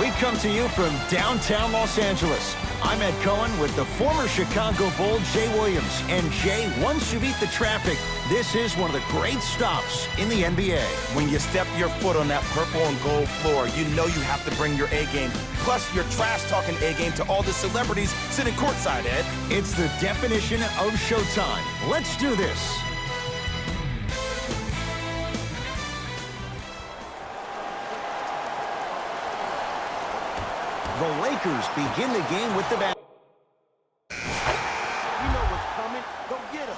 We come to you from downtown Los Angeles. I'm Ed Cohen with the former Chicago Bull, Jay Williams. And Jay, once you beat the traffic, this is one of the great stops in the NBA. When you step your foot on that purple and gold floor, you know you have to bring your A game. Plus, your trash-talking A game to all the celebrities sitting courtside, Ed. It's the definition of showtime. Let's do this. The Lakers begin the game with the bat. You know what's coming. Go get him.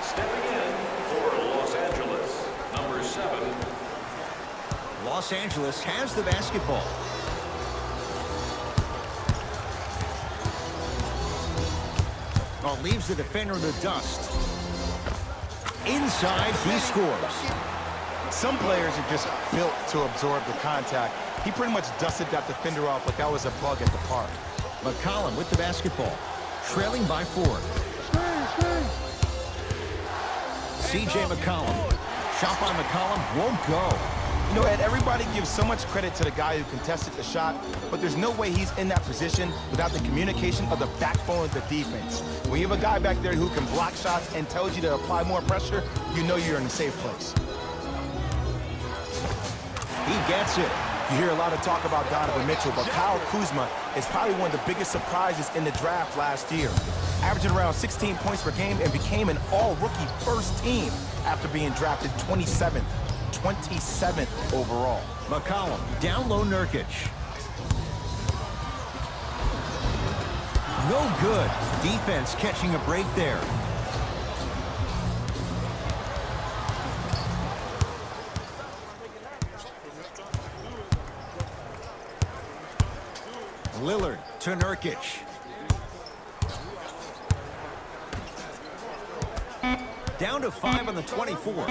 Stepping in for Los Angeles, number 7. Los Angeles has the basketball. Leaves the defender in the dust. Inside, he scores. Some players are just built to absorb the contact. He pretty much dusted that defender off like that was a bug at the park. McCollum with the basketball, trailing by 4. C.J. McCollum. Shot by McCollum won't go. You know, Ed, everybody gives so much credit to the guy who contested the shot, but there's no way he's in that position without the communication of the backbone of the defense. When you have a guy back there who can block shots and tells you to apply more pressure, you know you're in a safe place. He gets it. You hear a lot of talk about Donovan Mitchell, but Kyle Kuzma is probably one of the biggest surprises in the draft last year. Averaging around 16 points per game and became an all-rookie first team after being drafted 27th overall. McCollum down low, Nurkic. No good. Defense catching a break there. Lillard to Nurkic. Down to 5 on the 24.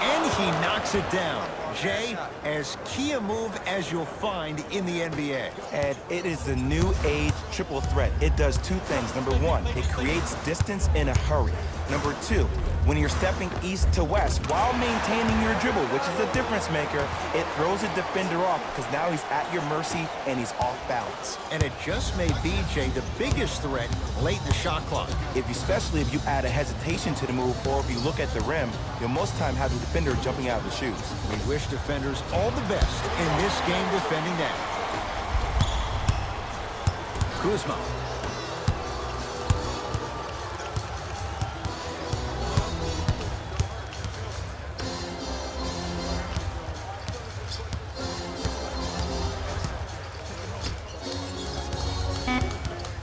And he knocks it down. Jay, as key a move as you'll find in the NBA. And it is the new age triple threat. It does two things. Number one, it creates distance in a hurry. Number two, when you're stepping east to west while maintaining your dribble, which is a difference maker, it throws a defender off because now he's at your mercy and he's off balance. And it just made BJ the biggest threat late in the shot clock. Especially if you add a hesitation to the move or if you look at the rim, you'll most time have the defender jumping out of the shoes. We wish defenders all the best in this game defending that. Kuzma.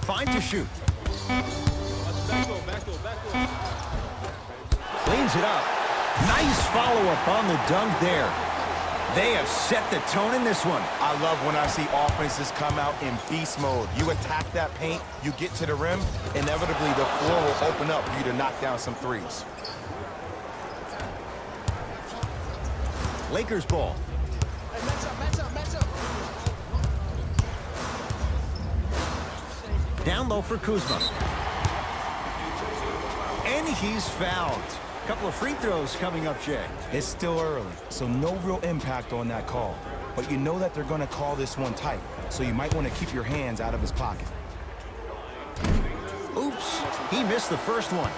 Fine to shoot. Cleans it up. Nice follow-up on the dunk there. They have set the tone in this one. I love when I see offenses come out in beast mode. You attack that paint, you get to the rim, inevitably the floor will open up for you to knock down some threes. Lakers ball. Down low for Kuzma. And he's fouled. A couple of free throws coming up, Jay. It's still early, so no real impact on that call. But you know that they're going to call this one tight, so you might want to keep your hands out of his pocket. Oops, he missed the first one.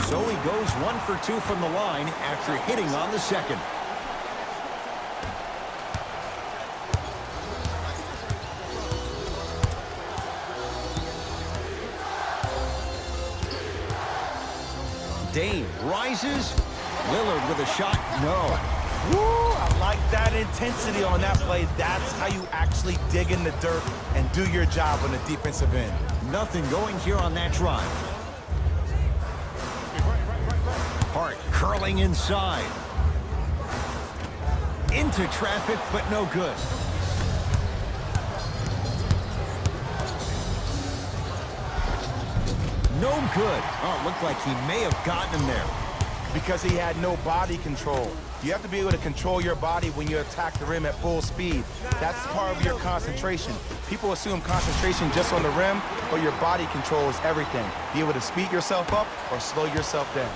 So he goes 1 for 2 from the line after hitting on the second. Dame rises. Lillard with a shot. No. Woo, I like that intensity on that play. That's how you actually dig in the dirt and do your job on the defensive end. Nothing going here on that drive. Hart curling inside. Into traffic, but no good. No good. Oh, it looked like he may have gotten him there. Because he had no body control. You have to be able to control your body when you attack the rim at full speed. That's part of your concentration. People assume concentration just on the rim, but your body control is everything. Be able to speed yourself up or slow yourself down.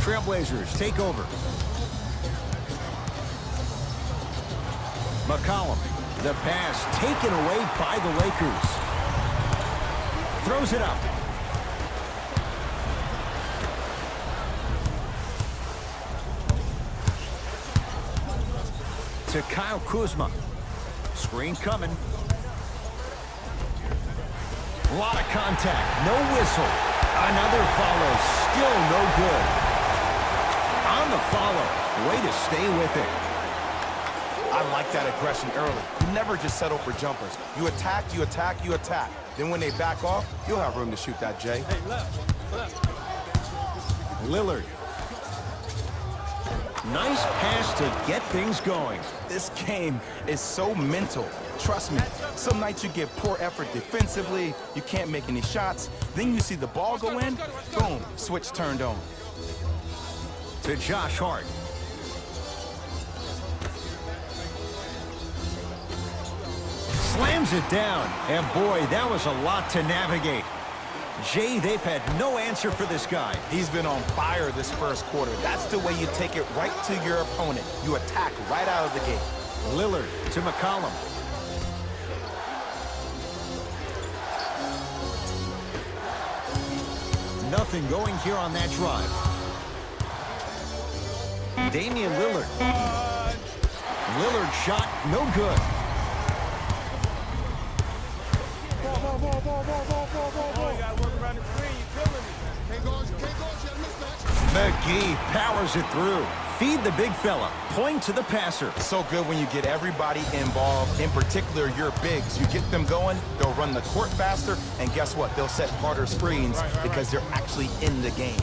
Trailblazers take over. McCollum. The pass taken away by the Lakers. Throws it up. To Kyle Kuzma. Screen coming. A lot of contact. No whistle. Another follow. Still no good. On the follow. Way to stay with it. I like that aggression early. You never just settle for jumpers. You attack, you attack, you attack. Then when they back off, you'll have room to shoot that, Jay. Hey, left. Lillard. Nice pass to get things going. This game is so mental. Trust me, some nights you get poor effort defensively, you can't make any shots, then you see the ball go in, boom, switch turned on. To Josh Hart. Slams it down. And boy, that was a lot to navigate. Jay, they've had no answer for this guy. He's been on fire this first quarter. That's the way you take it right to your opponent. You attack right out of the gate. Lillard to McCollum. Nothing going here on that drive. Damian Lillard. Lillard shot, no good. McGee powers it through. Feed the big fella. Point to the passer. So good when you get everybody involved, in particular your bigs. You get them going, they'll run the court faster, and guess what? They'll set harder screens because they're actually in the game.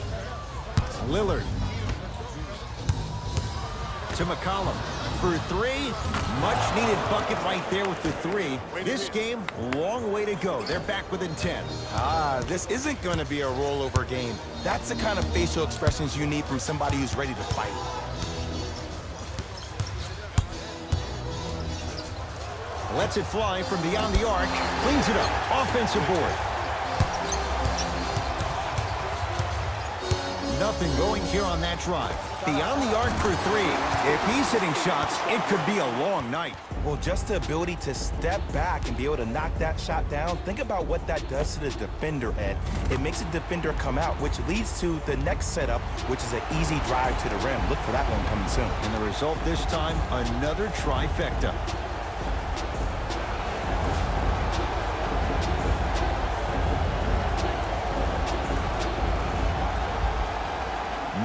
Lillard. To McCollum. For three. Much needed bucket right there with the three. This game, long way to go. They're back within 10. This isn't going to be a rollover game. That's the kind of facial expressions you need from somebody who's ready to fight. Lets it fly from beyond the arc. Cleans it up. Offensive board. Nothing going here on that drive. Beyond the arc for three. If he's hitting shots, it could be a long night. Well, just the ability to step back and be able to knock that shot down, think about what that does to the defender, Ed. It makes the defender come out, which leads to the next setup, which is an easy drive to the rim. Look for that one coming soon. And the result this time, another trifecta.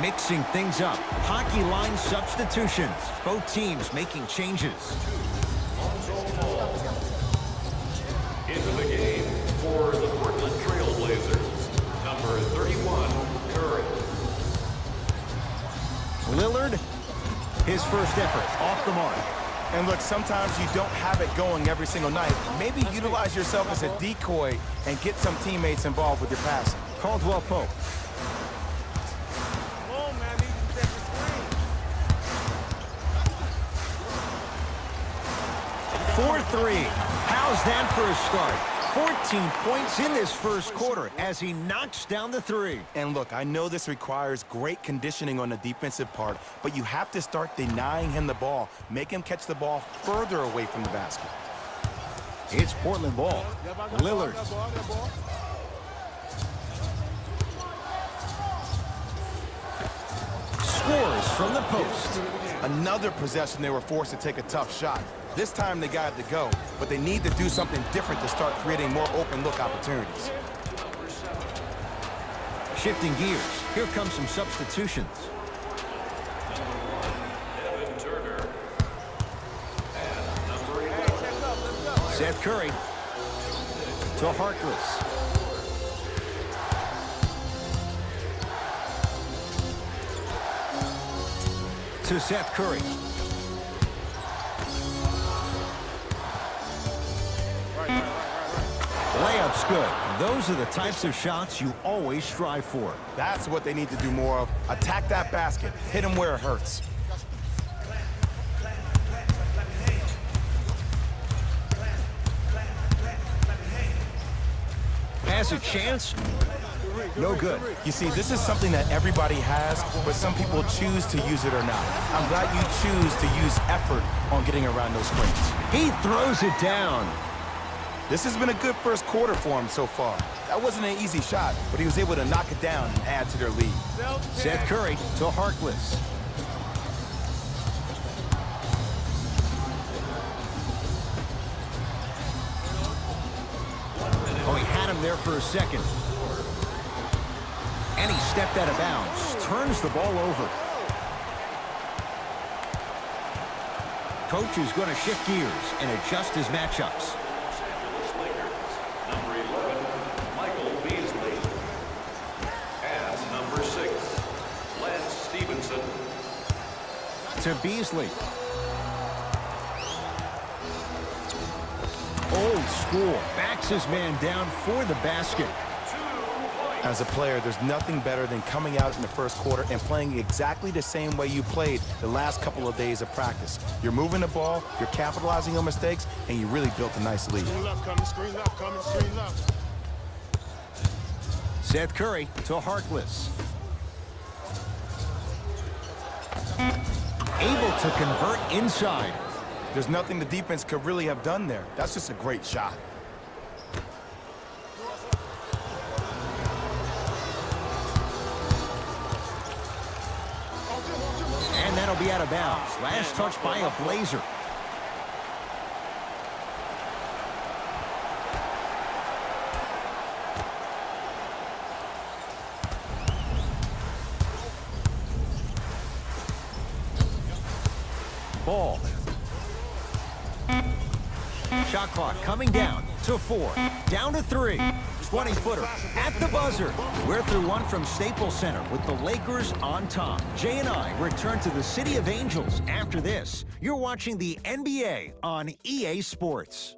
Mixing things up. Hockey line substitutions. Both teams making changes. Into the game for the Portland Trailblazers, number 31, Curry. Lillard, his first effort, off the mark. And look, sometimes you don't have it going every single night. Maybe utilize yourself as a decoy and get some teammates involved with your passing. Caldwell Pope. 4-3. How's that for a start? 14 points in this first quarter as he knocks down the three. And look, I know this requires great conditioning on the defensive part, but you have to start denying him the ball. Make him catch the ball further away from the basket. It's Portland ball. Lillard. Scores from the post. Another possession they were forced to take a tough shot. This time they got it to go, but they need to do something different to start creating more open look opportunities. Shifting gears. Here come some substitutions. Seth Curry to Harkless. To Seth Curry. Layup's good. Those are the types of shots you always strive for. That's what they need to do more of. Attack that basket. Hit them where it hurts. Has a chance. No good. You see, this is something that everybody has, but some people choose to use it or not. I'm glad you choose to use effort on getting around those screens. He throws it down. This has been a good first quarter for him so far. That wasn't an easy shot, but he was able to knock it down and add to their lead. Seth Curry to Harkless. Oh, he had him there for a second. And he stepped out of bounds. Turns the ball over. Coach is going to shift gears and adjust his matchups. Number 11, Michael Beasley. And number 6, Lance Stevenson. To Beasley. Old school. Backs his man down for the basket. As a player, there's nothing better than coming out in the first quarter and playing exactly the same way you played the last couple of days of practice. You're moving the ball, you're capitalizing on mistakes, and you really built a nice lead. Screen left, coming, screen left, coming, screen left. Seth Curry to Harkless. Able to convert inside. There's nothing the defense could really have done there. That's just a great shot. And that'll be out of bounds. Last touch by a Blazer. Ball. Shot clock coming down to 4. Down to 3. 20-footer at the buzzer. We're through one from Staples Center with the Lakers on top. Jay and I return to the City of Angels after this. You're watching the NBA on EA Sports.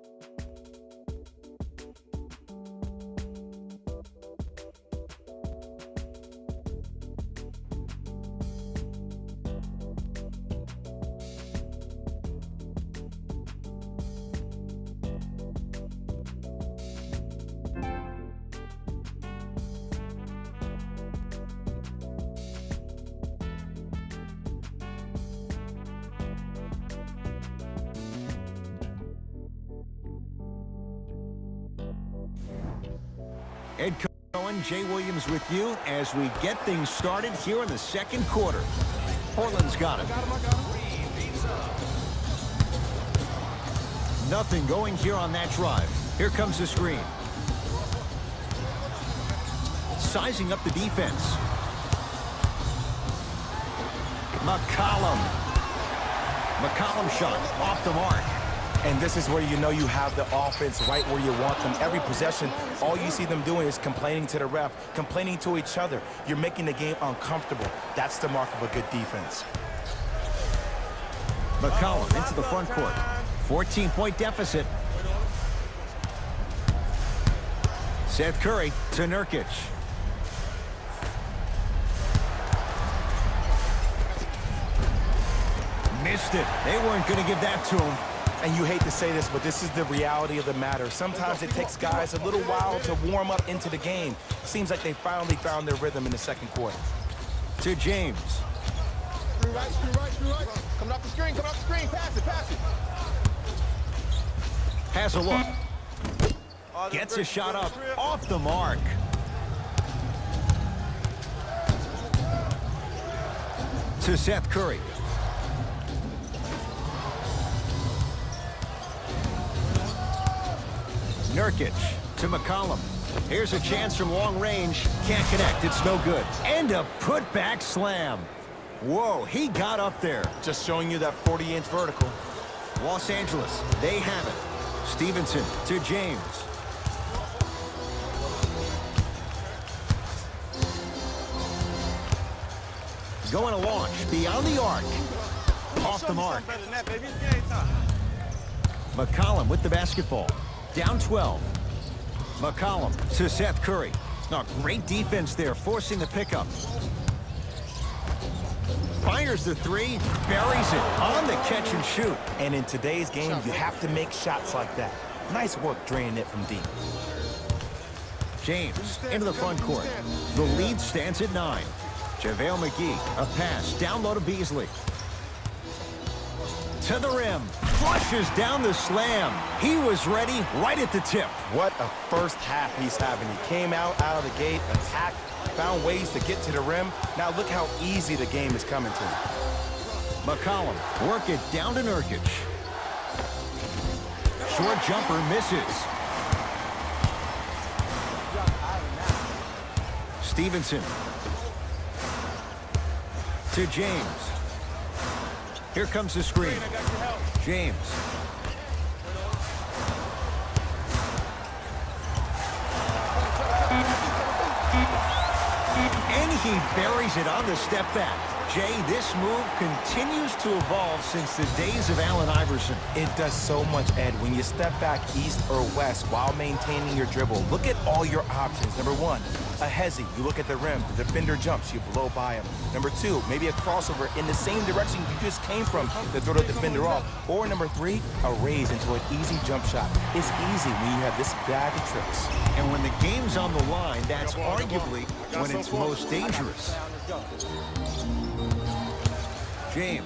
Ed Cohen, Jay Williams with you as we get things started here in the second quarter. Portland's got it. Nothing going here on that drive. Here comes the screen. Sizing up the defense. McCollum shot off the mark. And this is where you know you have the offense right where you want them. Every possession, all you see them doing is complaining to the ref, complaining to each other. You're making the game uncomfortable. That's the mark of a good defense. McCollum into the front court. 14-point deficit. Seth Curry to Nurkic. Missed it. They weren't going to give that to him. And you hate to say this, but this is the reality of the matter. Sometimes it takes guys a little while to warm up into the game. Seems like they finally found their rhythm in the second quarter. To James. Screen right, screen right, screen right. Coming off the screen, pass it, pass it. Has a look. Gets a shot up off the mark. To Seth Curry. Nurkic to McCollum. Here's a chance from long range. Can't connect. It's no good. And a putback slam. Whoa, he got up there. Just showing you that 40-inch vertical. Los Angeles, they have it. Stevenson to James. Going to launch beyond the arc. Off the mark. McCollum with the basketball. Down 12. McCollum to Seth Curry. Not great defense there, forcing the pickup. Fires the three, buries it on the catch and shoot. And in today's game, you have to make shots like that. Nice work draining it from deep. James into the front court. The lead stands at 9. JaVale McGee, a pass down low to Beasley. To the rim, flushes down the slam. He was ready right at the tip. What a first half he's having. He came out of the gate, attacked, found ways to get to the rim. Now look how easy the game is coming to him. McCollum, work it down to Nurkic. Short jumper misses. Stevenson. To James. Here comes the screen. James. And he buries it on the step back. Jay, this move continues to evolve since the days of Allen Iverson. It does so much, Ed. When you step back east or west while maintaining your dribble, look at all your options. Number one, a hezzy. You look at the rim. The defender jumps. You blow by him. Number two, maybe a crossover in the same direction you just came from to throw the defender off. Or number three, a raise into an easy jump shot. It's easy when you have this bag of tricks. And when the game's on the line, that's arguably when it's most dangerous. James.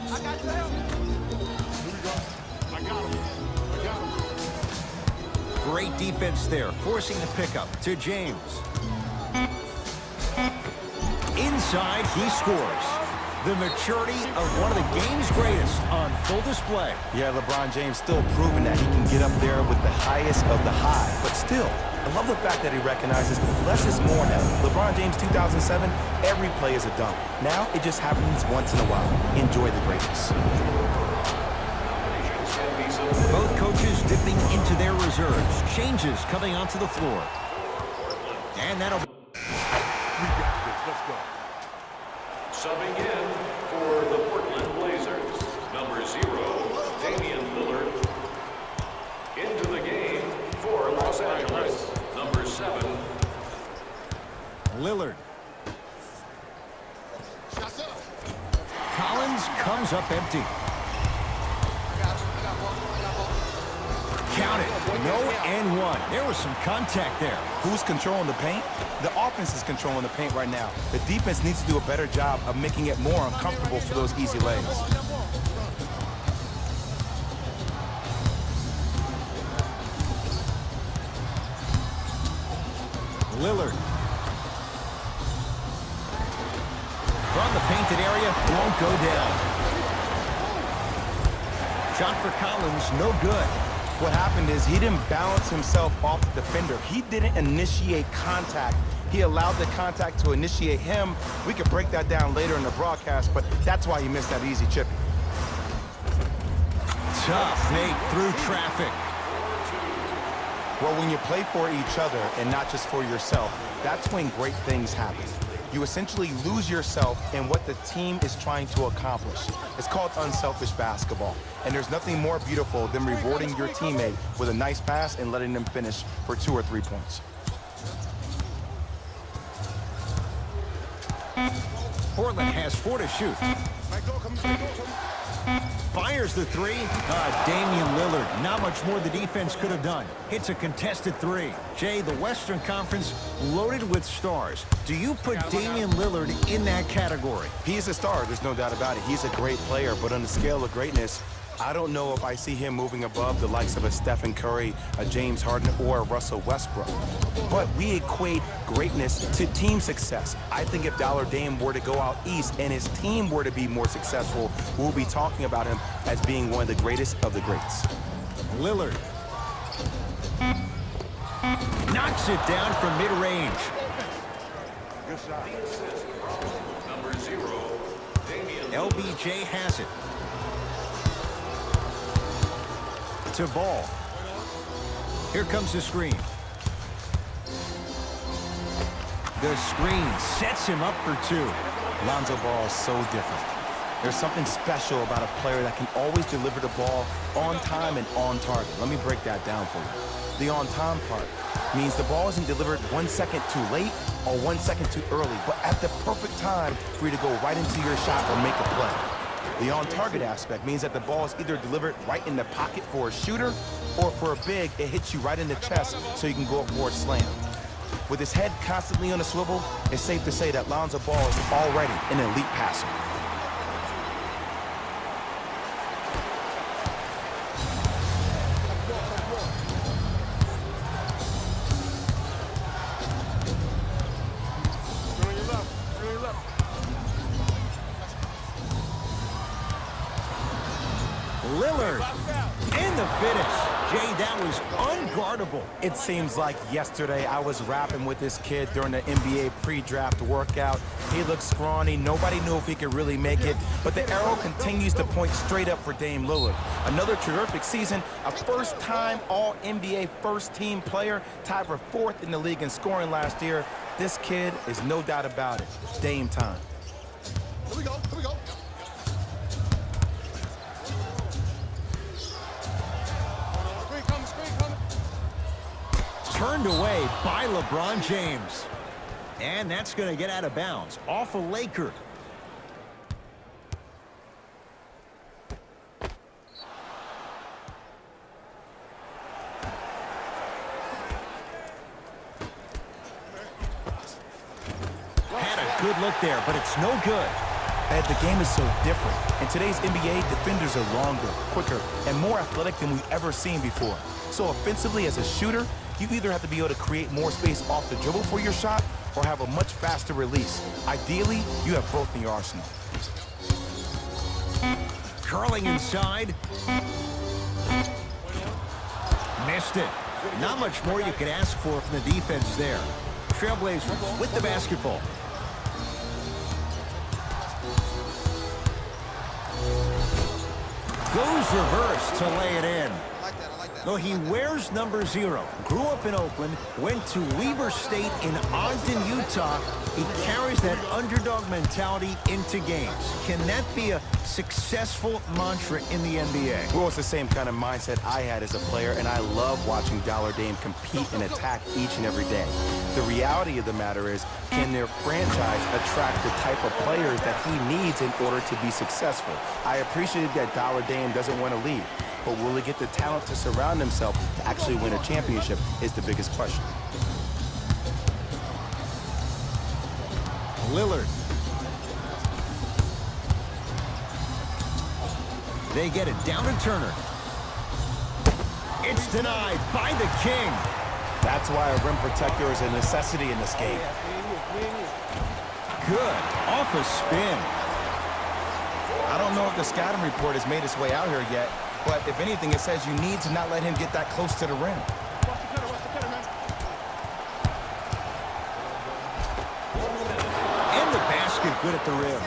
Great defense there, forcing the pickup to James. Inside, he scores. The maturity of one of the game's greatest on full display. Yeah, LeBron James still proving that he can get up there with the highest of the high. But still, I love the fact that he recognizes less is more now. LeBron James 2007, every play is a dunk. Now it just happens once in a while. Enjoy the greatness. Both coaches dipping into their reserves. Changes coming onto the floor. And that'll... Let's go. Subbing in for the Portland Blazers, number 0, Damian Lillard. Into the game for Los Angeles, number 7. Lillard. Shots up. Collins comes up empty. Count it. No and one. There was some contact there. Who's controlling the paint? The offense is controlling the paint right now. The defense needs to do a better job of making it more uncomfortable for those easy lays. Lillard. From the painted area, won't go down. Shot for Collins, no good. What happened is he didn't balance himself off the defender. He didn't initiate contact. He allowed the contact to initiate him. We could break that down later in the broadcast, but that's why he missed that easy chip. Tough make through traffic. Well, when you play for each other and not just for yourself, that's when great things happen. You essentially lose yourself in what the team is trying to accomplish. It's called unselfish basketball. And there's nothing more beautiful than rewarding your teammate with a nice pass and letting them finish for 2 or 3 points. Portland has 4 to shoot. Fires the 3. Damian Lillard. Not much more the defense could have done. Hits a contested 3. Jay, the Western Conference loaded with stars. Do you put Damian Lillard in that category? He's a star, there's no doubt about it. He's a great player, but on the scale of greatness, I don't know if I see him moving above the likes of a Stephen Curry, a James Harden, or a Russell Westbrook. But we equate greatness to team success. I think if Dollar Dame were to go out east and his team were to be more successful, we'll be talking about him as being one of the greatest of the greats. Lillard. Knocks it down from mid-range. Number 0, Damian LBJ has it. To Ball. Here comes the screen. The screen sets him up for 2. Lonzo Ball is so different. There's something special about a player that can always deliver the ball on time and on target. Let me break that down for you. The on time part means the ball isn't delivered 1 second too late or 1 second too early, but at the perfect time for you to go right into your shot or make a play. The on-target aspect means that the ball is either delivered right in the pocket for a shooter, or for a big, it hits you right in the chest so you can go up for a slam. With his head constantly on a swivel, it's safe to say that Lonzo Ball is already an elite passer. Lillard in the finish. Jay, that was unguardable. It seems like yesterday I was rapping with this kid during the NBA pre-draft workout. He looked scrawny. Nobody knew if he could really make it. But the arrow continues to point straight up for Dame Lillard. Another terrific season. A first-time All-NBA first-team player. Tied for 4th in the league in scoring last year. This kid is no doubt about it. Dame time. Here we go. Here we go. Turned away by LeBron James. And that's going to get out of bounds. Off a Laker. Had a good look there, but it's no good. Ed, the game is so different. In today's NBA, defenders are longer, quicker, and more athletic than we've ever seen before. So offensively, as a shooter, you either have to be able to create more space off the dribble for your shot or have a much faster release. Ideally, you have both in your arsenal. Curling inside. Missed it. Not much more you could ask for from the defense there. Trailblazers with the basketball. Goes reverse to lay it in. Though he wears number 0, grew up in Oakland, went to Weber State in Ogden, Utah. He carries that underdog mentality into games. Can that be a successful mantra in the NBA? Well, it's the same kind of mindset I had as a player, and I love watching Dollar Dame compete and attack each and every day. The reality of the matter is, can their franchise attract the type of players that he needs in order to be successful? I appreciate that Dollar Dame doesn't want to leave. But will he get the talent to surround himself to actually win a championship is the biggest question. Lillard. They get it down to Turner. It's denied by the King. That's why a rim protector is a necessity in this game. Good. Off a spin. I don't know if the scouting report has made its way out here yet, but if anything, it says you need to not let him get that close to the rim. And the basket good at the rim.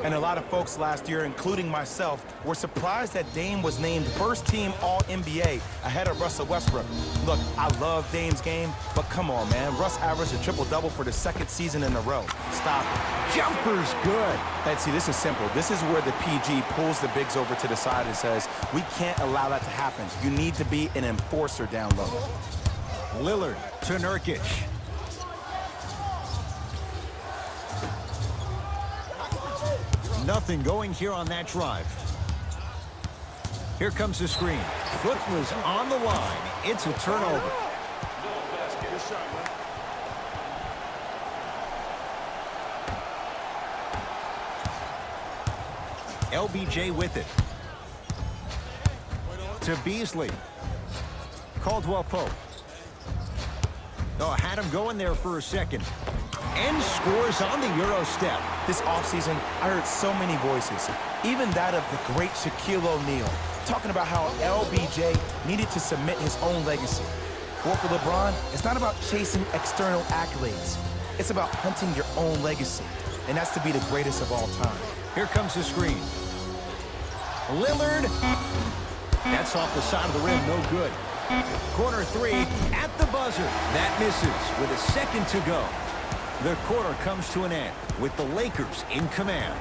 And a lot of folks last year, including myself, were surprised that Dame was named first-team All-NBA ahead of Russell Westbrook. Look, I love Dame's game, but come on, man. Russ averaged a triple-double for the 2nd season in a row. Stop it. Jumper's good. And see, this is simple. This is where the PG pulls the bigs over to the side and says, we can't allow that to happen. You need to be an enforcer down low. Lillard to Nurkic. Nothing going here on that drive. Here comes the screen. Foot was on the line. It's a turnover. LBJ with it. To Beasley. Caldwell Pope. Oh, had him going there for a second. And scores on the Euro step. This offseason, I heard so many voices, even that of the great Shaquille O'Neal, talking about how LBJ needed to submit his own legacy. Well, for LeBron, it's not about chasing external accolades. It's about hunting your own legacy, and that's to be the greatest of all time. Here comes the screen. Lillard. That's off the side of the rim, no good. Corner 3 at the buzzer. That misses with a second to go. The quarter comes to an end with the Lakers in command.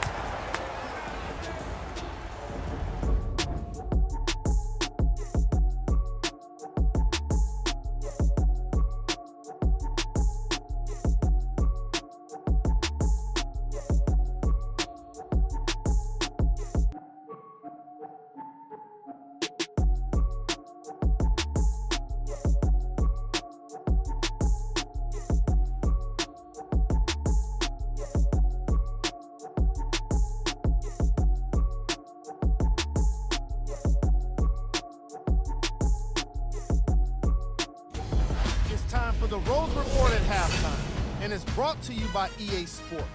the Rose Report at halftime, and is brought to you by EA Sports.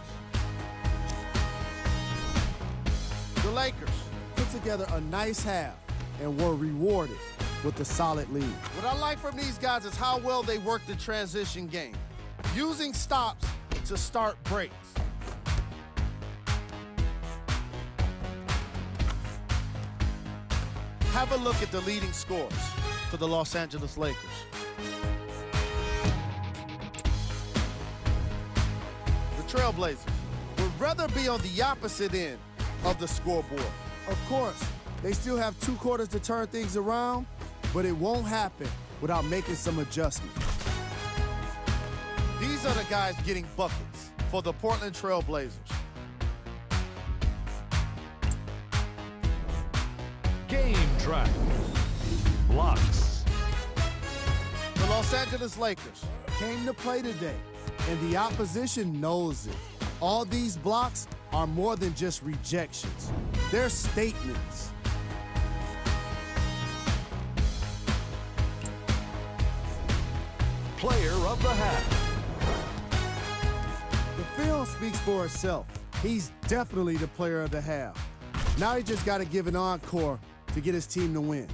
The Lakers put together a nice half and were rewarded with a solid lead. What I like from these guys is how well they work the transition game, using stops to start breaks. Have a look at the leading scores for the Los Angeles Lakers. The TrailBlazers would rather be on the opposite end of the scoreboard. Of course, they still have 2 quarters to turn things around, but it won't happen without making some adjustments. These are the guys getting buckets for the Portland TrailBlazers. Game track. Blocks. The Los Angeles Lakers came to play today, and the opposition knows it. All these blocks are more than just rejections. They're statements. Player of the half. The film speaks for itself. He's definitely the player of the half. Now he just got to give an encore to get his team to win.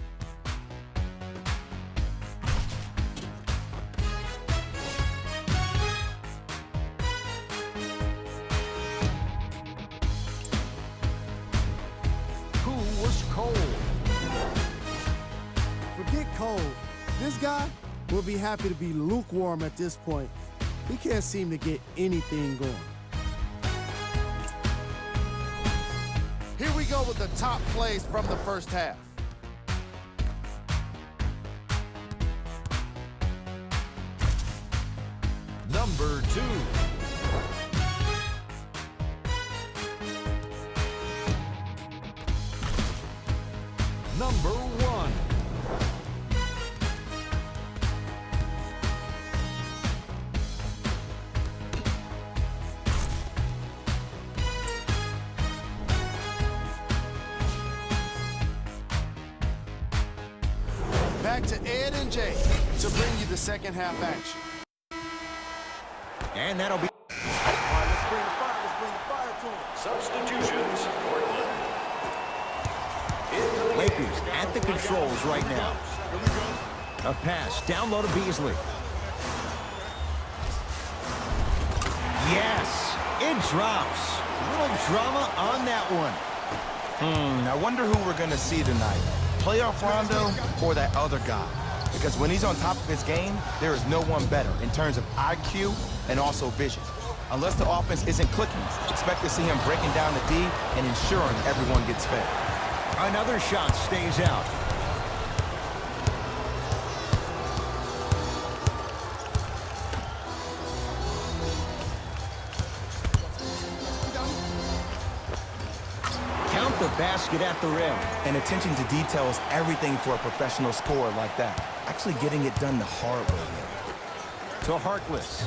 Who was cold? Forget cold. This guy will be happy to be lukewarm at this point. He can't seem to get anything going. Here we go with the top plays from the first half. Number 2. Number 1. Back to Ed and Jay to bring you the second half action. And that'll be... Let's bring the fire to him. Substitutions. Portland. Into the Lakers game. at the controls right now. A pass down low to Beasley. Yes, it drops. Little drama on that one. I wonder who we're going to see tonight. Playoff Rondo or that other guy? Because when he's on top of his game, there is no one better in terms of IQ and also vision. Unless the offense isn't clicking, expect to see him breaking down the D and ensuring everyone gets fed. Another shot stays out. Count the basket at the rim. And attention to detail is everything for a professional scorer like that. Actually getting it done the hard way there. To Harkless.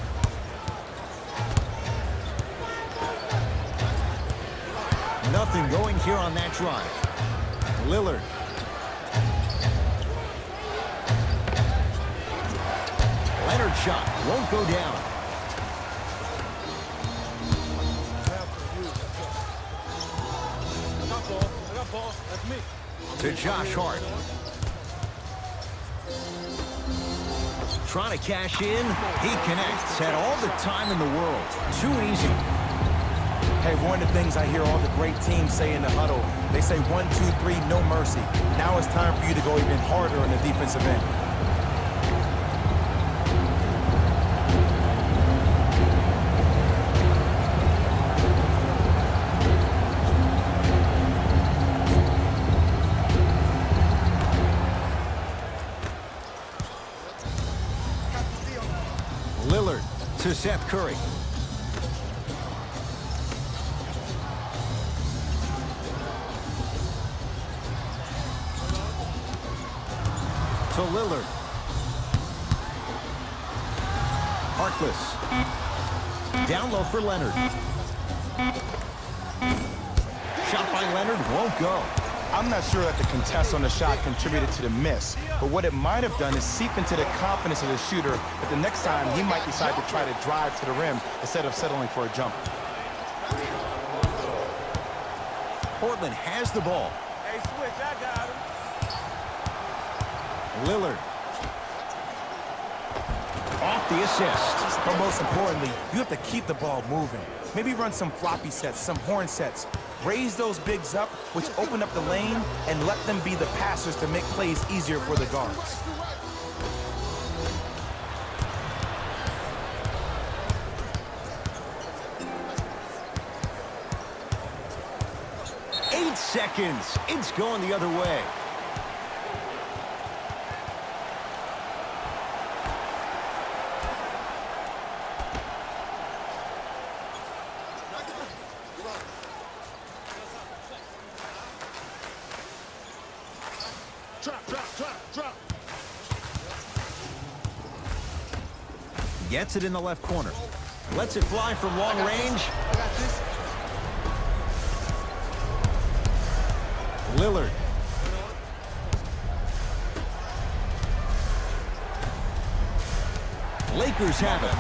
Nothing going here on that drive. Lillard. Leonard shot won't go down. To Josh Hart. Trying to cash in. He connects. Had all the time in the world. Too easy. Hey, one of the things I hear all the great teams say in the huddle, they say 1, 2, 3, no mercy. Now it's time for you to go even harder on the defensive end. Lillard to Seth Curry. To Lillard. Harkless. Down low for Leonard. Shot by Leonard won't go. I'm not sure that the contest on the shot contributed to the miss, but what it might have done is seep into the confidence of the shooter that the next time he might decide to try to drive to the rim instead of settling for a jump. Portland has the ball. Hey, switch, I got him. Lillard. Off the assist. But most importantly, you have to keep the ball moving. Maybe run some floppy sets, some horn sets. Raise those bigs up, which open up the lane, and let them be the passers to make plays easier for the guards. Eight seconds. It's going the other way. Drop. Gets it in the left corner. Lets it fly from long range. I got this. Lillard. Lakers have it.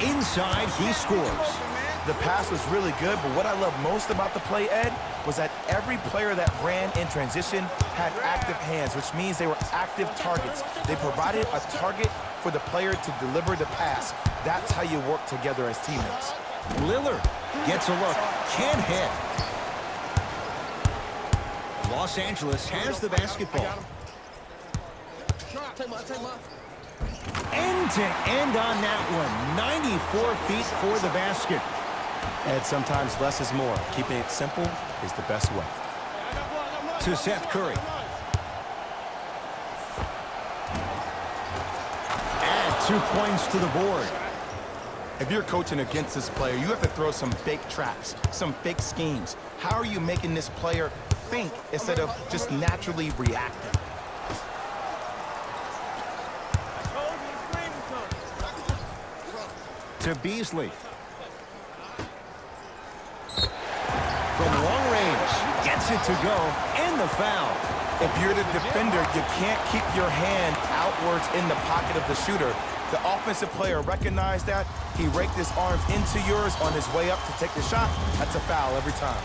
Inside, he scores. The pass was really good, but what I love most about the play, Ed, was that every player that ran in transition had active hands, which means they were active targets. They provided a target for the player to deliver the pass. That's how you work together as teammates. Lillard gets a look, can't hit. Los Angeles has the basketball. End to end on that one. 94 feet for the basket. Ed, sometimes less is more. Keeping it simple is the best way. To Seth Curry. Add 2 points to the board. If you're coaching against this player, you have to throw some fake traps, some fake schemes. How are you making this player think instead of just naturally reacting? To Beasley. From long range, gets it to go, and the foul. If you're the defender, you can't keep your hand outwards in the pocket of the shooter. The offensive player recognized that. He raked his arms into yours on his way up to take the shot. That's a foul every time.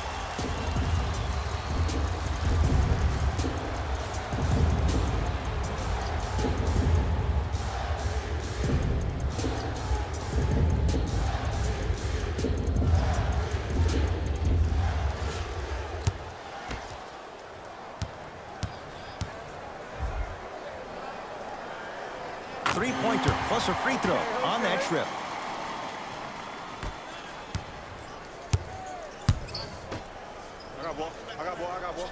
Three-pointer plus a free throw on that trip. I got ball.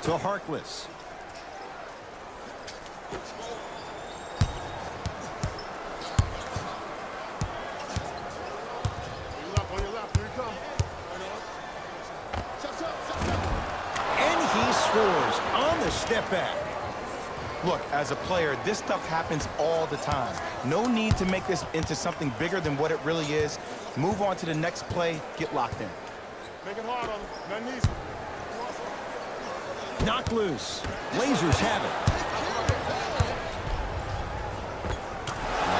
To Harkless. On your left, here he comes. And he scores on the step back. Look, as a player, this stuff happens all the time. No need to make this into something bigger than what it really is. Move on to the next play, get locked in. Make it hard on him. Nothing easy. Knocked loose. Blazers have it.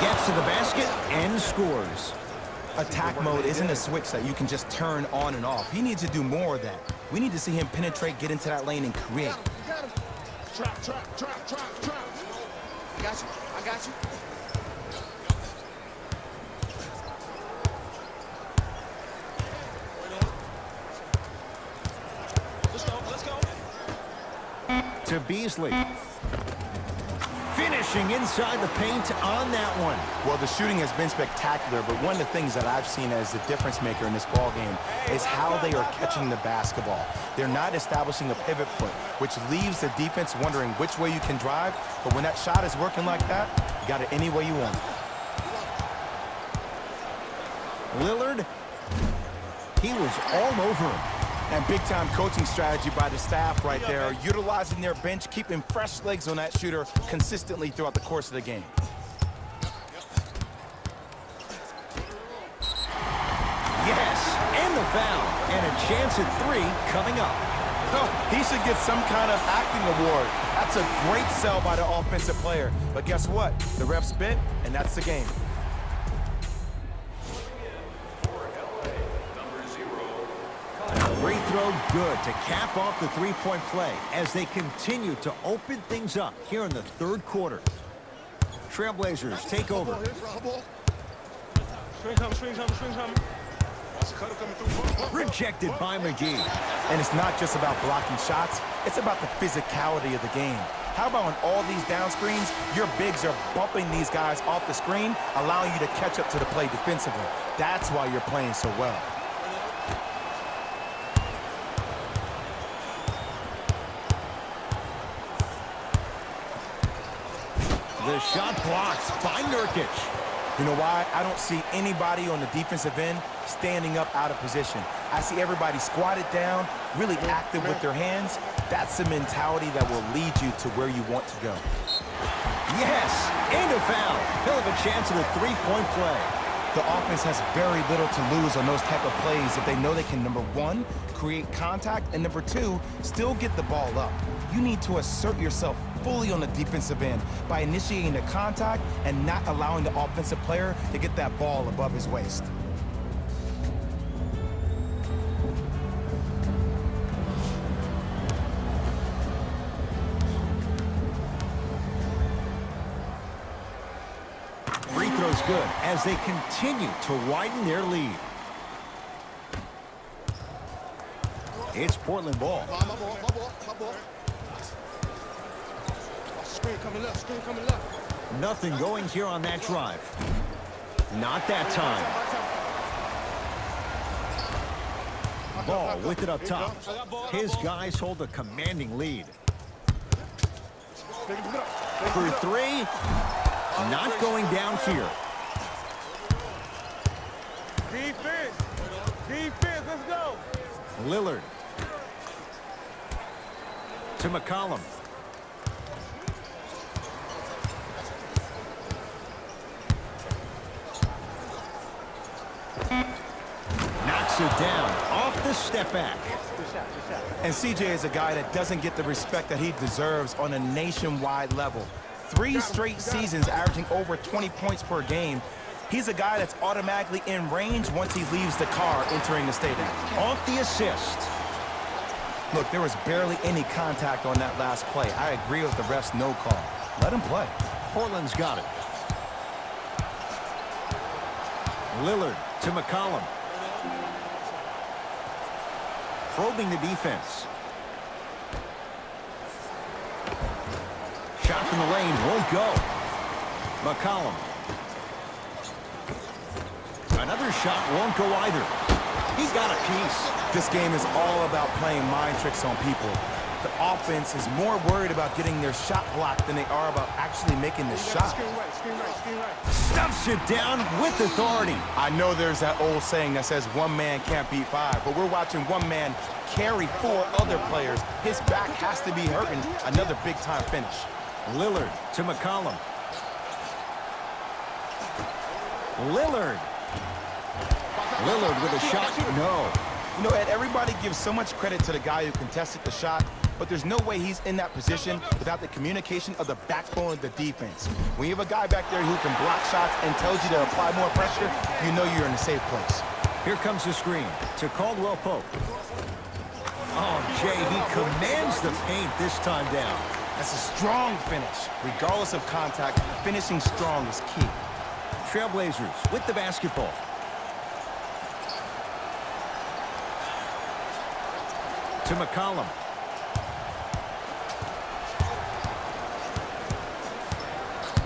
Gets to the basket and scores. Attack mode isn't a switch that you can just turn on and off. He needs to do more of that. We need to see him penetrate, get into that lane, and create. Trap. I got you. Let's go. To Beasley. Finishing inside the paint on that one. Well, the shooting has been spectacular, but one of the things that I've seen as the difference maker in this ball game is how they are catching the basketball. They're not establishing a pivot foot, which leaves the defense wondering which way you can drive, but when that shot is working like that, you got it any way you want it. Lillard, he was all over him. And big-time coaching strategy by the staff right there, utilizing their bench, keeping fresh legs on that shooter consistently throughout the course of the game. Yes, and the foul, and a chance at 3 coming up. Oh, he should get some kind of acting award. That's a great sell by the offensive player. But guess what? The ref spit, and that's the game. Free throw good to cap off the three-point play as they continue to open things up here in the third quarter. Trailblazers take over. Screen coming, screen coming, screen coming. Watch the cutter coming through. Rejected by McGee. And it's not just about blocking shots, it's about the physicality of the game. How about on all these down screens, your bigs are bumping these guys off the screen, allowing you to catch up to the play defensively. That's why you're playing so well. The shot blocked by Nurkic. You know why? I don't see anybody on the defensive end standing up out of position. I see everybody squatted down, really active with their hands. That's the mentality that will lead you to where you want to go. Yes, and a foul. He'll have a chance at a three-point play. The offense has very little to lose on those type of plays if they know they can, number one, create contact, and number two, still get the ball up. You need to assert yourself fully on the defensive end by initiating the contact and not allowing the offensive player to get that ball above his waist. Free throw's good as they continue to widen their lead. It's Portland ball. My ball. Screen coming left, screen coming left. Nothing going here on that drive. Not that time. Ball with it up top. His guys hold a commanding lead. For 3, not going down here. Defense, let's go. Lillard. To McCollum. Knocks it down off the step back. And CJ is a guy that doesn't get the respect that he deserves on a nationwide level. 3 straight seasons averaging over 20 points per game. He's a guy that's automatically in range once he leaves the car entering the stadium. Off the assist. Look, there was barely any contact on that last play. I agree with the ref's no call. Let him play. Portland's got it. Lillard to McCollum. Probing the defense. Shot from the lane won't go. McCollum. Another shot won't go either. He got a piece. This game is all about playing mind tricks on people. The offense is more worried about getting their shot blocked than they are about actually making the shot. Screen right. Stuffs it down with authority. I know there's that old saying that says one man can't beat 5, but we're watching one man carry 4 other players. His back has to be hurting. Another big-time finish. Lillard to McCollum. Lillard with a shot. No. You know, Ed, everybody gives so much credit to the guy who contested the shot, but there's no way he's in that position without the communication of the backbone of the defense. When you have a guy back there who can block shots and tells you to apply more pressure, you know you're in a safe place. Here comes the screen to Caldwell Pope. Oh, Jay, he commands the paint this time down. That's a strong finish. Regardless of contact, finishing strong is key. Trailblazers with the basketball. To McCollum.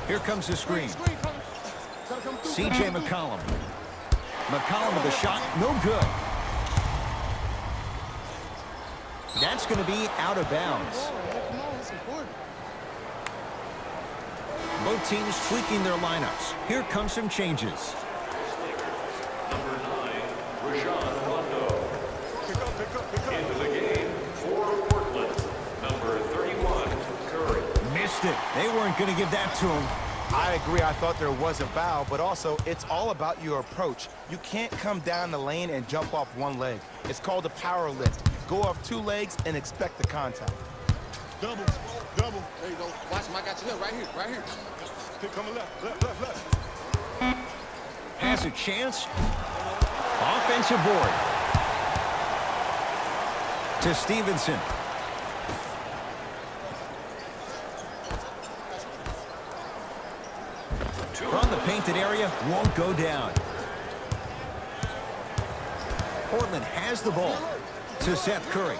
Here comes the screen. CJ McCollum. McCollum with a shot, no good. That's going to be out of bounds. Both teams tweaking their lineups. Here comes some changes. Number 9, Rajon Rondo. Into the game for Portland. Number 31, Curry. Missed it. They weren't going to give that to him. I agree. I thought there was a foul, but also it's all about your approach. You can't come down the lane and jump off one leg. It's called a power lift. Go off two legs and expect the contact. Double. There you go. Watch him. I got you. Look, right here. Keep coming left. Has a chance. Offensive board. To Stevenson. From the painted area, won't go down. Portland has the ball. To Seth Curry.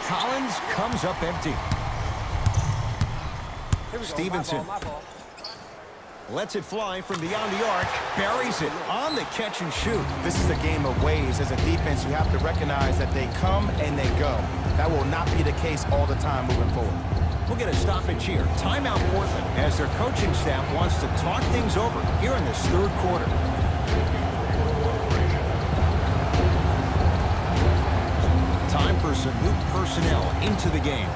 Collins comes up empty. Stevenson lets it fly from beyond the arc, buries it on the catch and shoot. This is a game of waves. As a defense, you have to recognize that they come and they go. That will not be the case all the time moving forward. We'll get a stoppage here. Timeout Portland as their coaching staff wants to talk things over here in this third quarter. Time for some new personnel into the game.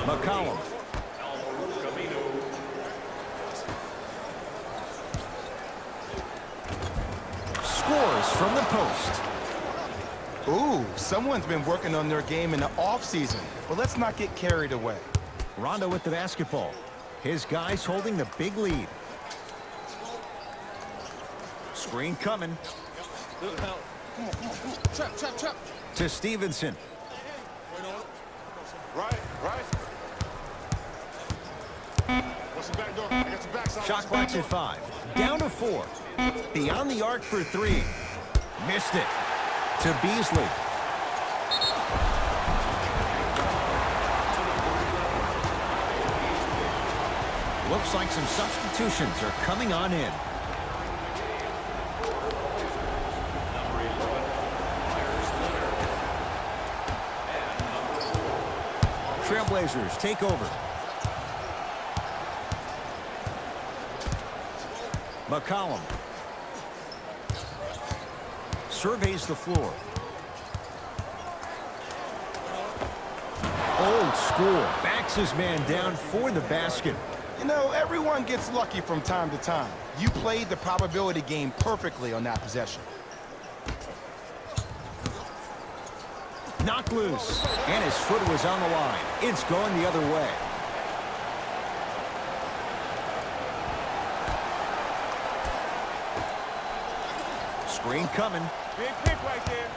McCollum. Scores from the post. Ooh, someone's been working on their game in the offseason. Well, let's not get carried away. Rondo with the basketball. His guys holding the big lead. Screen coming. Come on. Trap. To Stevenson. Right. What's the back door? I got your backside. Shot clock's at 5. Down to 4. Beyond the arc for 3. Missed it. To Beasley. Looks like some substitutions are coming on in. Trailblazers take over. McCollum surveys the floor. Old school. Backs his man down for the basket. You know, everyone gets lucky from time to time. You played the probability game perfectly on that possession. Knocked loose. And his foot was on the line. It's going the other way. Screen coming. Big pick right there.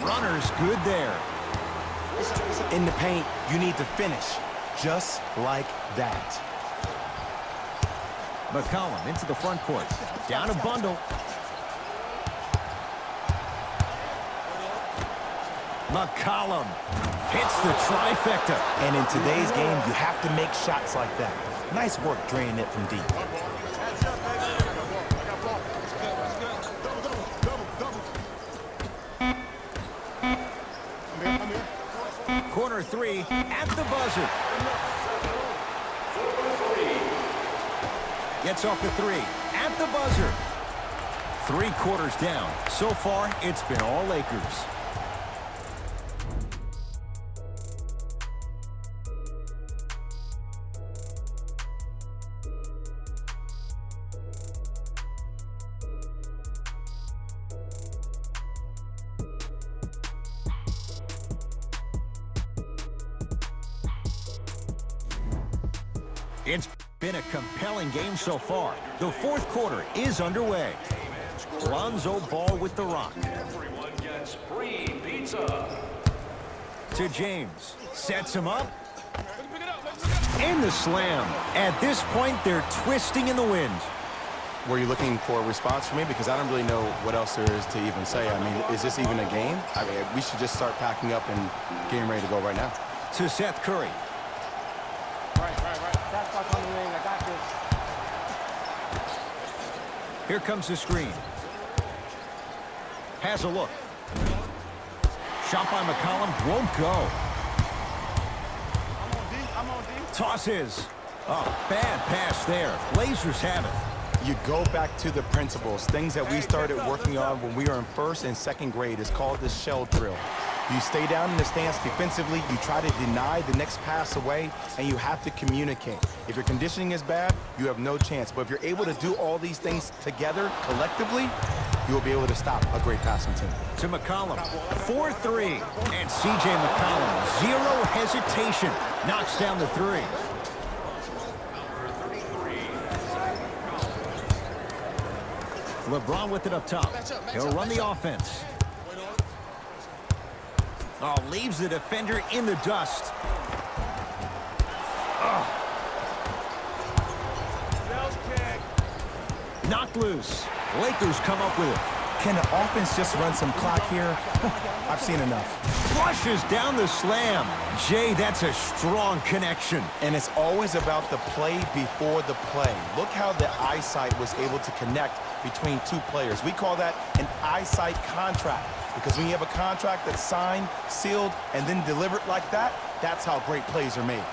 Runner's good there. In the paint, you need to finish. Just like that. McCollum into the front court. Down a bundle. McCollum hits the trifecta. And in today's game, you have to make shots like that. Nice work draining it from deep. Corner 3 at the buzzer. Gets off the 3 at the buzzer. 3 quarters down. So far, it's been all Lakers. It's been a compelling game so far. The fourth quarter is underway. Lonzo Ball with the rock. Everyone gets free pizza. To James. Sets him up. And the slam. At this point, they're twisting in the wind. Were you looking for a response from me? Because I don't really know what else there is to even say. I mean, is this even a game? I mean, we should just start packing up and getting ready to go right now. To Seth Curry. Right. That's what's on the wing. I got this. Here comes the screen. Has a look. Shot by McCollum. Won't go. I'm on D. Tosses. Oh, bad pass there. Blazers have it. You go back to the principles, things that we started working on when we were in first and second grade. Is called the shell drill. You stay down in the stance defensively, you try to deny the next pass away, and you have to communicate. If your conditioning is bad, you have no chance. But if you're able to do all these things together, collectively, you will be able to stop a great passing team. To McCollum, 4-3. And C.J. McCollum, zero hesitation, knocks down the three. LeBron with it up top. He'll run the offense. Oh, leaves the defender in the dust. Oh. Knocked loose. Lakers come up with it. Can the offense just run some clock here? I've seen enough. Flushes down the slam. Jay, that's a strong connection. And it's always about the play before the play. Look how the eyesight was able to connect between two players. We call that an eyesight contract. Because when you have a contract that's signed, sealed, and then delivered like that, that's how great plays are made.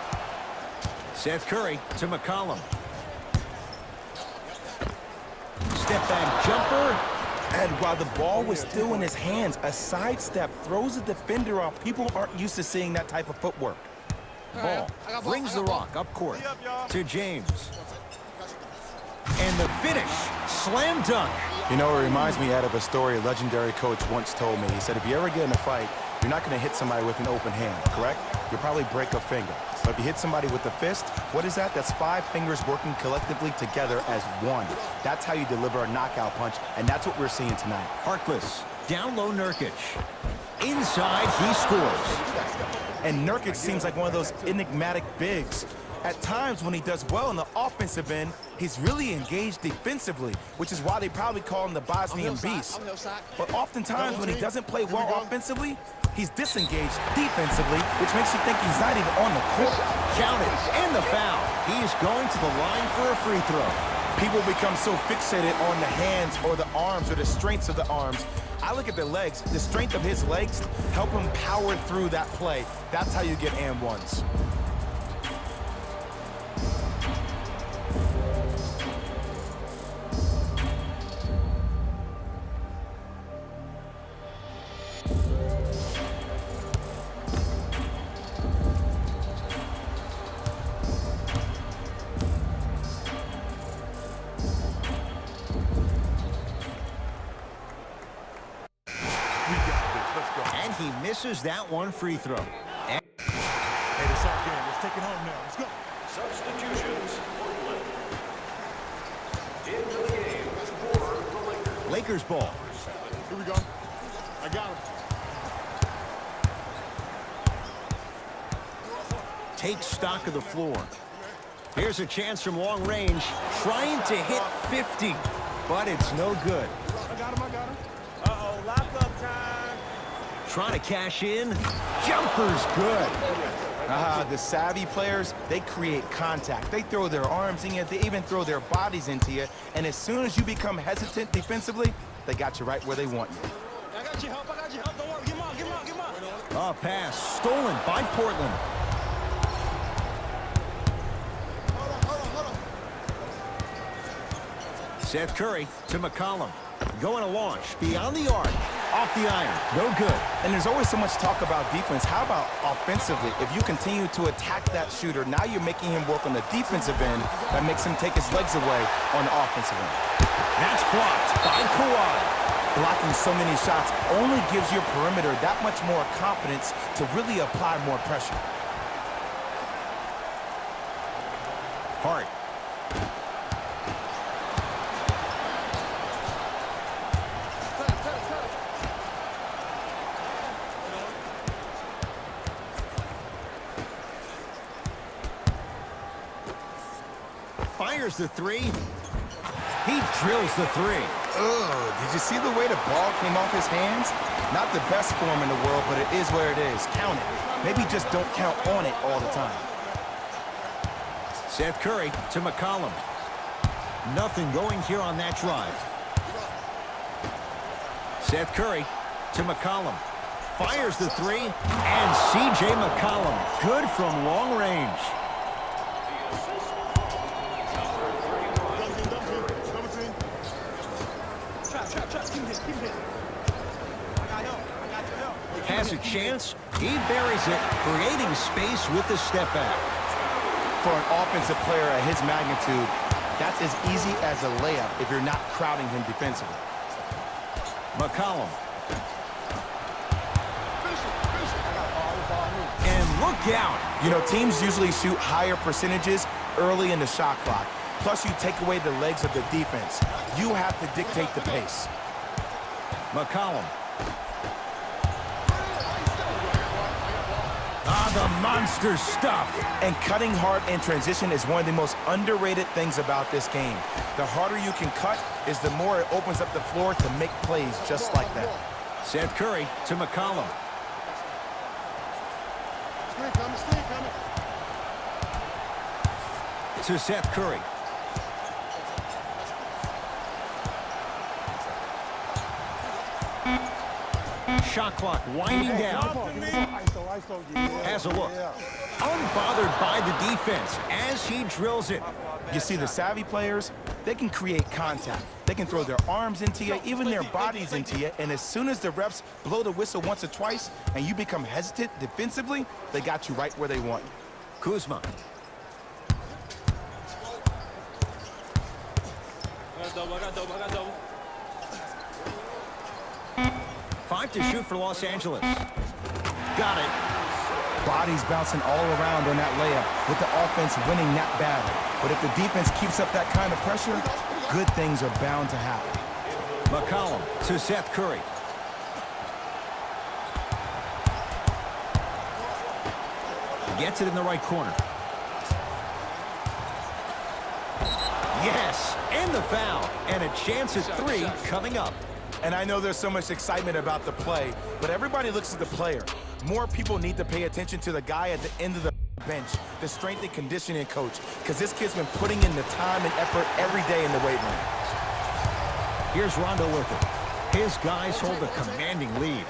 Seth Curry to McCollum. Step back jumper. And while the ball was still in his hands, a sidestep throws a defender off. People aren't used to seeing that type of footwork. Ball brings the rock up court to James. And the finish, slam dunk. You know, it reminds me out of a story a legendary coach once told me. He said, if you ever get in a fight, you're not going to hit somebody with an open hand, correct? You'll probably break a finger. But if you hit somebody with the fist, what is that? That's 5 fingers working collectively together as one. That's how you deliver a knockout punch, and that's what we're seeing tonight. Harkless, down low Nurkic. Inside, he scores. And Nurkic seems like one of those enigmatic bigs. At times when he does well in the offensive end, he's really engaged defensively, which is why they probably call him the Bosnian Beast. But oftentimes when he doesn't play well offensively, he's disengaged defensively, which makes you think he's not even on the court. Count it, and the foul. He's going to the line for a free throw. People become so fixated on the hands or the arms or the strengths of the arms. I look at the legs. The strength of his legs help him power through that play. That's how you get and ones. And he misses that one free throw. Hey, it's our game. Let's take it home now. Let's go. Substitutions. Into the game for the Lakers. Lakers ball. Here we go. I got him. Takes stock of the floor. Here's a chance from long range, trying to hit 50, but it's no good. I got him. I got him. Uh-oh, lock-up time. Trying to cash in. Jumper's good. The savvy players, they create contact. They throw their arms in you. They even throw their bodies into you. And as soon as you become hesitant defensively, they got you right where they want you. I got you help. I got you help. Don't worry. Get him on. Get him on. Get him on. A pass stolen by Portland. Seth Curry to McCollum. Going to launch beyond the arc. Off the iron. No good. And there's always so much talk about defense. How about offensively? If you continue to attack that shooter, now you're making him work on the defensive end. That makes him take his legs away on the offensive end. That's blocked by Kawhi. Blocking so many shots only gives your perimeter that much more confidence to really apply more pressure. Hart. Fires the three. He drills the three. Did you see the way the ball came off his hands? Not the best form in the world, but it is where it is. Count it. Maybe just don't count on it all the time. Seth Curry to McCollum. Nothing going here on that drive. Seth Curry to McCollum. Fires the three. And C.J. McCollum. Good from long range. Number has a chance. He buries it, creating space with the step back. For an offensive player at his magnitude, that's as easy as a layup if you're not crowding him defensively. McCollum. And look out. You know, teams usually shoot higher percentages early in the shot clock. Plus, you take away the legs of the defense. You have to dictate the pace. McCollum. Ah, the monster stuff. And cutting hard in transition is one of the most underrated things about this game. The harder you can cut is the more it opens up the floor to make plays just like that. Seth Curry to McCollum. Screen coming. To Seth Curry. Shot clock winding down. Has a look. Unbothered by the defense as he drills it. You see, the savvy players, they can create contact. They can throw their arms into you, even their bodies into you, and as soon as the refs blow the whistle once or twice and you become hesitant defensively, they got you right where they want you. Kuzma. I got double. 5 to shoot for Los Angeles. Got it. Bodies bouncing all around on that layup with the offense winning that battle. But if the defense keeps up that kind of pressure, good things are bound to happen. McCollum to Seth Curry. Gets it in the right corner. Yes, and the foul. And a chance at 3 coming up. And I know there's so much excitement about the play, but everybody looks at the player. More people need to pay attention to the guy at the end of the bench, the strength and conditioning coach, because this kid's been putting in the time and effort every day in the weight room. Here's Rondo with it. His guys hold a commanding lead.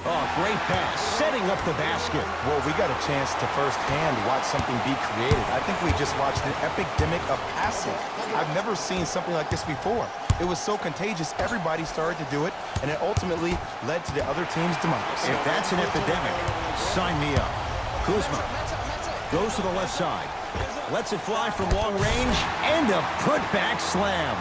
Oh, great pass, setting up the basket. Well, we got a chance to firsthand watch something be created. I think we just watched an epidemic of passing. I've never seen something like this before. It was so contagious, everybody started to do it, and it ultimately led to the other team's demise. If that's an epidemic, sign me up. Kuzma goes to the left side. Lets it fly from long range, and a putback slam.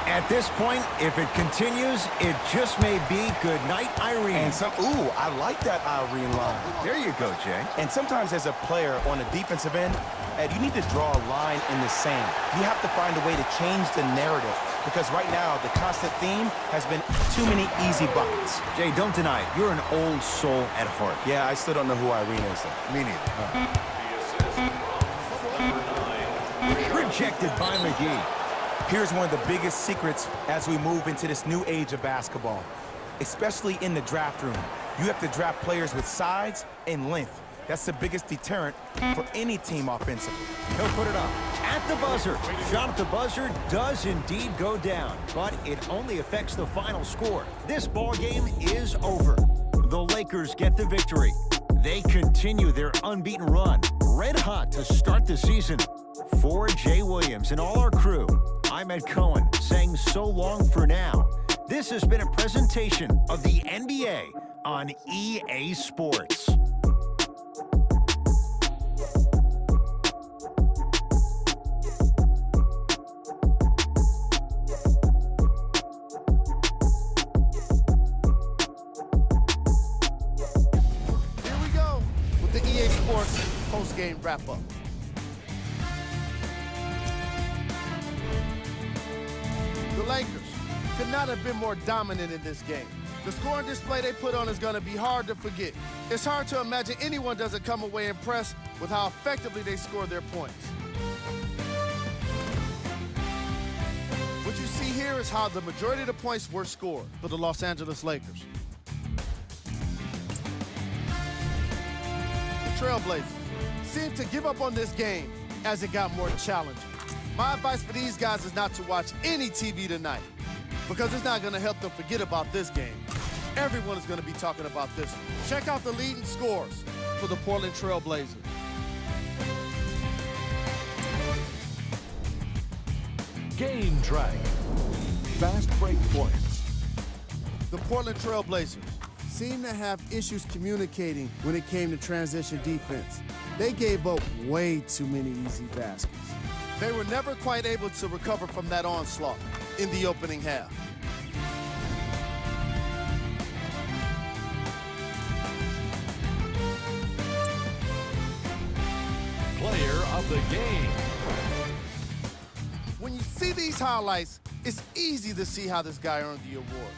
At this point, if it continues, it just may be good night, Irene. And I like that Irene line. There you go, Jay. And sometimes as a player on the defensive end, Ed, you need to draw a line in the sand. You have to find a way to change the narrative, because right now the constant theme has been too many easy buckets. Jay, don't deny it. You're an old soul at heart. Yeah, I still don't know who Irene is, though. Me neither. Rejected by McGee. Here's one of the biggest secrets as we move into this new age of basketball, especially in the draft room. You have to draft players with size and length. That's the biggest deterrent for any team offensively. He'll put it up at the buzzer. Shot at the buzzer does indeed go down, but it only affects the final score. This ball game is over. The Lakers get the victory. They continue their unbeaten run, red hot to start the season. For Jay Williams and all our crew, I'm Ed Cohen saying so long for now. This has been a presentation of the NBA on EA Sports. Here we go with the EA Sports post-game wrap-up. The Lakers could not have been more dominant in this game. The scoring display they put on is going to be hard to forget. It's hard to imagine anyone doesn't come away impressed with how effectively they score their points. What you see here is how the majority of the points were scored for the Los Angeles Lakers. The TrailBlazers seemed to give up on this game as it got more challenging. My advice for these guys is not to watch any TV tonight, because it's not going to help them forget about this game. Everyone is going to be talking about this one. Check out the leading scores for the Portland TrailBlazers. Game track. Fast break points. The Portland TrailBlazers seemed to have issues communicating when it came to transition defense. They gave up way too many easy baskets. They were never quite able to recover from that onslaught in the opening half. Player of the game. When you see these highlights, it's easy to see how this guy earned the award.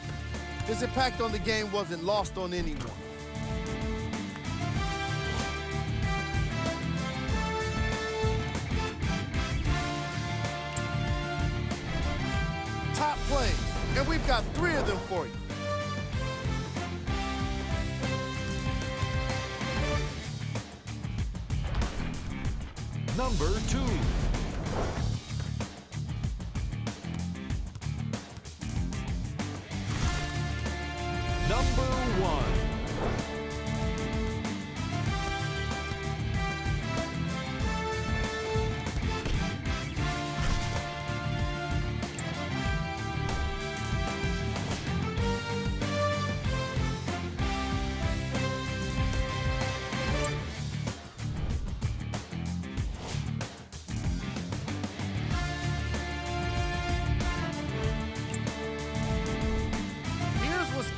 His impact on the game wasn't lost on anyone. Top plays, and we've got 3 of them for you. Number 2. Number 1.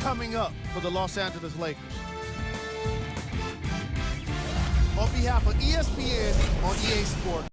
Coming up for the Los Angeles Lakers. On behalf of ESPN on EA Sports,